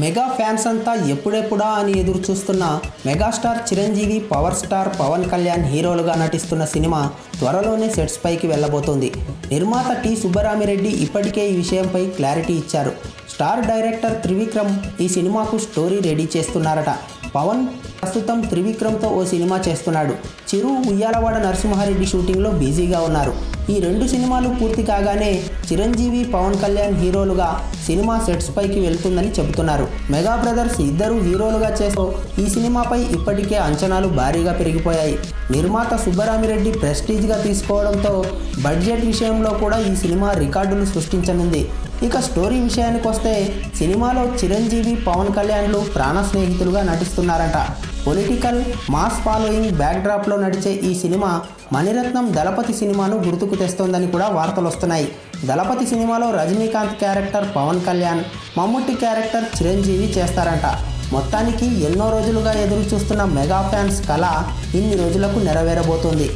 Mega fans అంతా ఎప్పుడెప్పుడా అని ఎదురు చూస్తున్న megastar Chiranjeevi, power star Pawan Kalyan హీరోలుగా నటిస్తున్న సినిమా త్వరలోనే సెట్స్ పైకి వెళ్ళబోతోంది. నిర్మాత టి సుబ్బరామిరెడ్డి ఇప్పటికే ఈ విషయంపై క్లారిటీ ఇచ్చారు. స్టార్ డైరెక్టర్ త్రివిక్రమ్ ఈ సినిమాకు స్టోరీ రెడీ చేస్తున్నారట. పవన్ ప్రస్తుతం త్రివిక్రమ్తో ఓ సినిమా చేస్తున్నాడు. చిరు, ఉయ్యాలవాడ నరసింహారెడ్డి షూటింగ్లో బిజీగా ఉన్నారు. ఈ రెండు సినిమాలు పూర్తి కాగానే చిరంజీవి, పవన్ కళ్యాణ్ హీరోలుగా సినిమా సెట్స్ పైకి వెళ్తుందని చెబుతున్నారు. మెగా బ్రదర్స్ ఇద్దరు హీరోలుగా చేస్తూ ఈ సినిమాపై ఇప్పటికే అంచనాలు భారీగా పెరిగిపోయాయి. నిర్మాత సుబ్బరామిరెడ్డి ప్రెస్టీజ్గా తీసుకోవడంతో బడ్జెట్ విషయంలో కూడా ఈ సినిమా రికార్డులు సృష్టించనుంది. ఇక స్టోరీ విషయానికి వస్తే సినిమాలో చిరంజీవి, పవన్ కళ్యాణ్లు ప్రాణ స్నేహితులుగా నటిస్తున్నారట. పొలిటికల్ మాస్ ఫాలోయింగ్ బ్యాక్డ్రాప్లో నడిచే ఈ సినిమా మణిరత్నం దళపతి సినిమాను గుర్తుకు తెస్తోందని కూడా వార్తలు వస్తున్నాయి. దళపతి సినిమాలో రజనీకాంత్ క్యారెక్టర్ పవన్ కళ్యాణ్, మమ్ముట్టి క్యారెక్టర్ చిరంజీవి చేస్తారంట. మొత్తానికి ఎన్నో రోజులుగా ఎదురు చూస్తున్న మెగా ఫ్యాన్స్ కళ ఇన్ని రోజులకు నెరవేరబోతోంది.